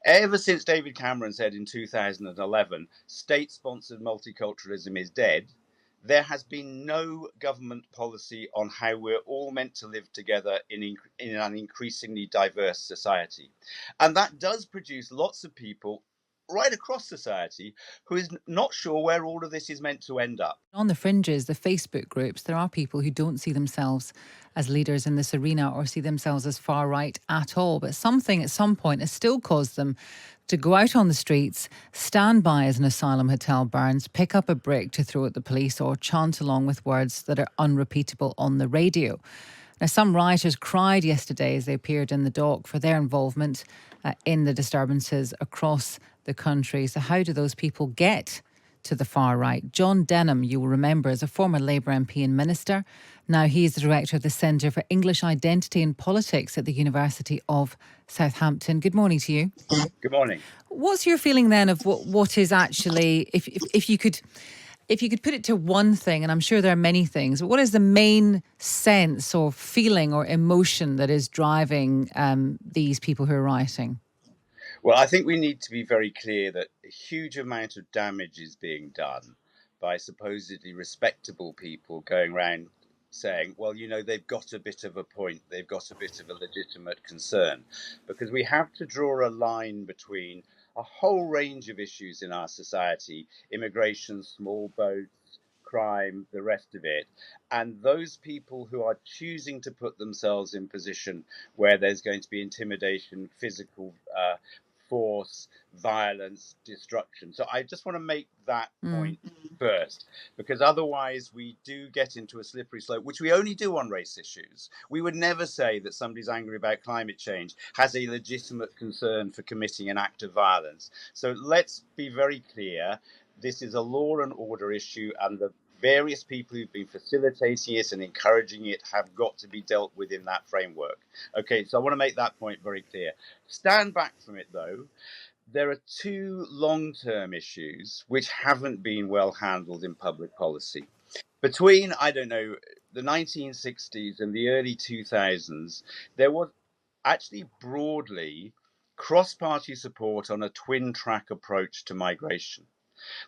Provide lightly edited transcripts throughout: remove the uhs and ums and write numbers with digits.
Ever since David Cameron said in 2011, state-sponsored multiculturalism is dead, there has been no government policy on how we're all meant to live together in an increasingly diverse society. And that does produce lots of people right across society who is not sure where all of this is meant to end up. On the fringes, the Facebook groups, there are people who don't see themselves as leaders in this arena or see themselves as far right at all. But something at some point has still caused them to go out on the streets, stand by as an asylum hotel burns, pick up a brick to throw at the police, or chant along with words that are unrepeatable on the radio. Now, some rioters cried yesterday as they appeared in the dock for their involvement in the disturbances across the country. So how do those people get to the far right? John Denham, you will remember, is a former Labour MP and minister. Now he is the director of the Centre for English Identity and Politics at the University of Southampton. Good morning to you. Good morning. What's your feeling then of what is actually, if you could put it to one thing, and I'm sure there are many things, but what is the main sense or feeling or emotion that is driving these people who are rioting? Well, I think we need to be very clear that a huge amount of damage is being done by supposedly respectable people going around saying, well, they've got a bit of a point, they've got a bit of a legitimate concern, because we have to draw a line between a whole range of issues in our society: immigration, small boats, crime, the rest of it, and those people who are choosing to put themselves in position where there's going to be intimidation, physical force, violence, destruction. So I just want to make that point first, because otherwise we do get into a slippery slope, which we only do on race issues. We would never say that somebody's angry about climate change has a legitimate concern for committing an act of violence. So let's be very clear. This is a law and order issue, and the various people who've been facilitating it and encouraging it have got to be dealt with in that framework. Okay, so I want to make that point very clear. Stand back from it, though. There are two long-term issues which haven't been well handled in public policy. Between, the 1960s and the early 2000s, there was actually broadly cross-party support on a twin-track approach to migration.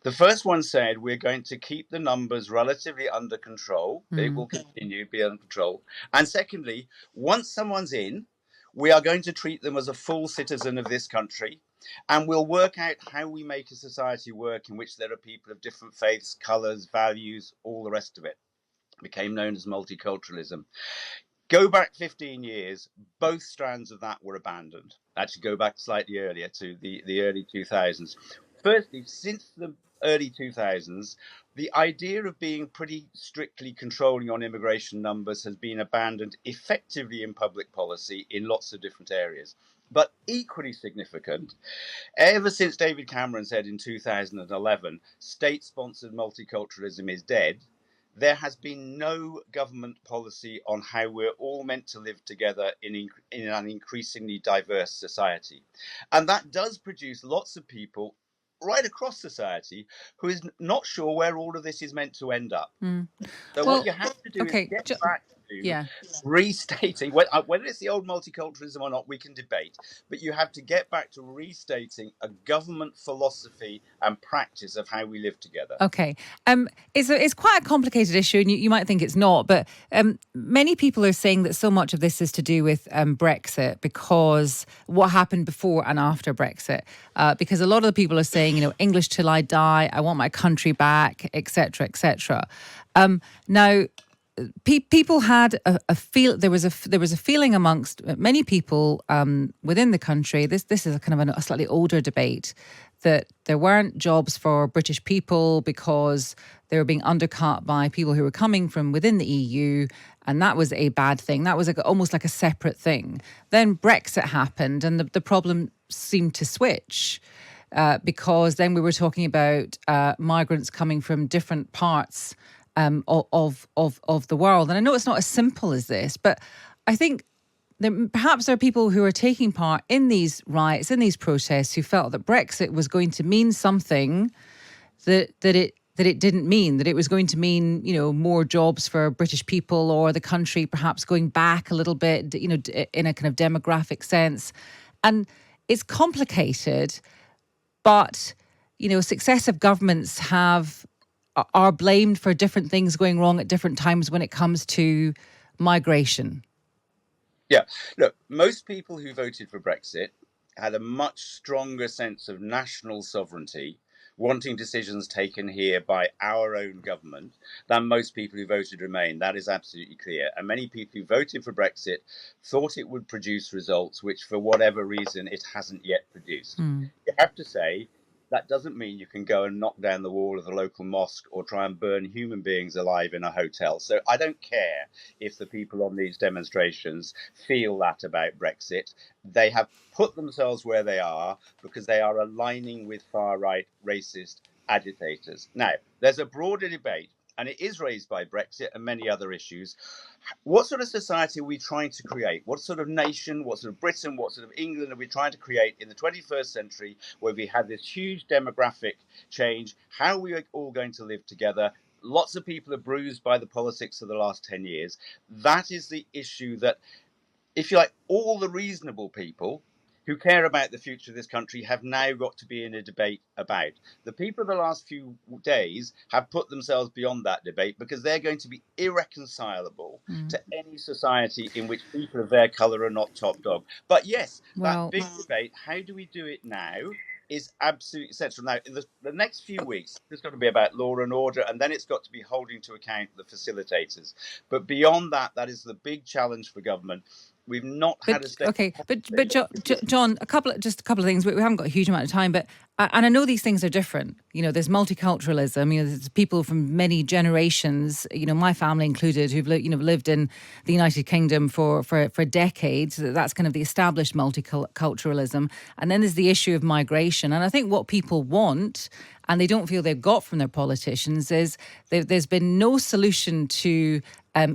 The first one said, we're going to keep the numbers relatively under control. They will continue to be under control. And secondly, once someone's in, we are going to treat them as a full citizen of this country. And we'll work out how we make a society work in which there are people of different faiths, colours, values, all the rest of it. It became known as multiculturalism. Go back 15 years, both strands of that were abandoned. Actually, go back slightly earlier to the early 2000s. Firstly, since the early 2000s, the idea of being pretty strictly controlling on immigration numbers has been abandoned effectively in public policy in lots of different areas. But equally significant, ever since David Cameron said in 2011, state-sponsored multiculturalism is dead, there has been no government policy on how we're all meant to live together in an increasingly diverse society. And that does produce lots of people right across society who is not sure where all of this is meant to end up. So what you have to do is get back to restating, whether it's the old multiculturalism or not, we can debate, but you have to get back to restating a government philosophy and practice of how we live together. Okay. It's quite a complicated issue, and you might think it's not, but many people are saying that so much of this is to do with Brexit, because what happened before and after Brexit, because a lot of the people are saying, English till I die, I want my country back, etc., etc. Now, people had a feel. There was a feeling amongst many people within the country. This is a kind of a slightly older debate, that there weren't jobs for British people because they were being undercut by people who were coming from within the EU, and that was a bad thing. That was almost like a separate thing. Then Brexit happened, and the problem seemed to switch. Because then we were talking about migrants coming from different parts of the world. And I know it's not as simple as this, but I think perhaps there are people who are taking part in these riots, in these protests, who felt that Brexit was going to mean something that it didn't mean, that it was going to mean, more jobs for British people, or the country perhaps going back a little bit, in a kind of demographic sense. And it's complicated, but successive governments are blamed for different things going wrong at different times when it comes to migration. Yeah, look, most people who voted for Brexit had a much stronger sense of national sovereignty, wanting decisions taken here by our own government, than most people who voted Remain. That is absolutely clear. And many people who voted for Brexit thought it would produce results which, for whatever reason, it hasn't yet produced. You have to say, that doesn't mean you can go and knock down the wall of the local mosque or try and burn human beings alive in a hotel. So I don't care if the people on these demonstrations feel that about Brexit. They have put themselves where they are because they are aligning with far-right racist agitators. Now, there's a broader debate, and it is raised by Brexit and many other issues. What sort of society are we trying to create? What sort of nation, what sort of Britain, what sort of England are we trying to create in the 21st century where we have this huge demographic change? How are we all going to live together? Lots of people are bruised by the politics of the last 10 years. That is the issue that, if you like, all the reasonable people who care about the future of this country have now got to be in a debate about. The people of the last few days have put themselves beyond that debate because they're going to be irreconcilable to any society in which people of their colour are not top dog. But yes, that big debate, how do we do it now, is absolutely essential. Now, in the next few weeks, there's got to be about law and order, and then it's got to be holding to account the facilitators. But beyond that, that is the big challenge for government. We've not had a state. Okay, but John, a couple of things. We haven't got a huge amount of time, but and I know these things are different. There's multiculturalism. There's people from many generations. My family included, who've lived in the United Kingdom for decades. That's kind of the established multiculturalism. And then there's the issue of migration. And I think what people want, and they don't feel they've got from their politicians, is there's been no solution to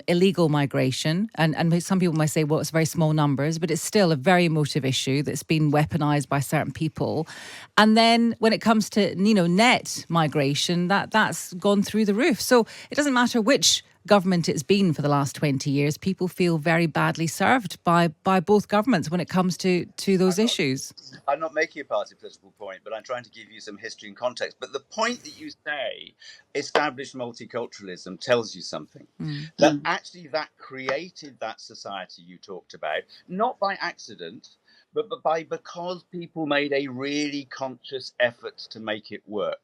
illegal migration. And some people might say, well, it's very small numbers, but it's still a very emotive issue that's been weaponized by certain people. And then when it comes to, net migration, that's gone through the roof. So it doesn't matter which government it's been for the last 20 years, people feel very badly served by both governments when it comes to those issues. I'm not making a party political point, but I'm trying to give you some history and context. But the point that you say, established multiculturalism, tells you something. That actually that created that society you talked about, not by accident, but because people made a really conscious effort to make it work.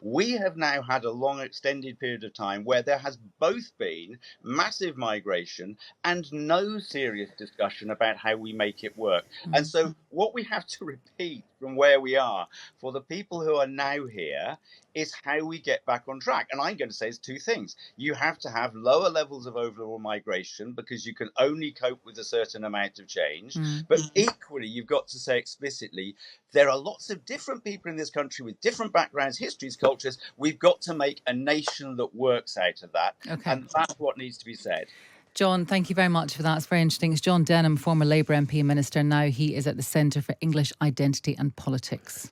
We have now had a long extended period of time where there has both been massive migration and no serious discussion about how we make it work. And so what we have to repeat from where we are for the people who are now here is how we get back on track. And I'm going to say it's two things. You have to have lower levels of overall migration because you can only cope with a certain amount of change. But equally, you've got to say explicitly, there are lots of different people in this country with different backgrounds, histories, cultures. We've got to make a nation that works out of that. Okay. And that's what needs to be said. John, thank you very much for that. It's very interesting. It's John Denham, former Labour MP and Minister. Now he is at the Centre for English Identity and Politics.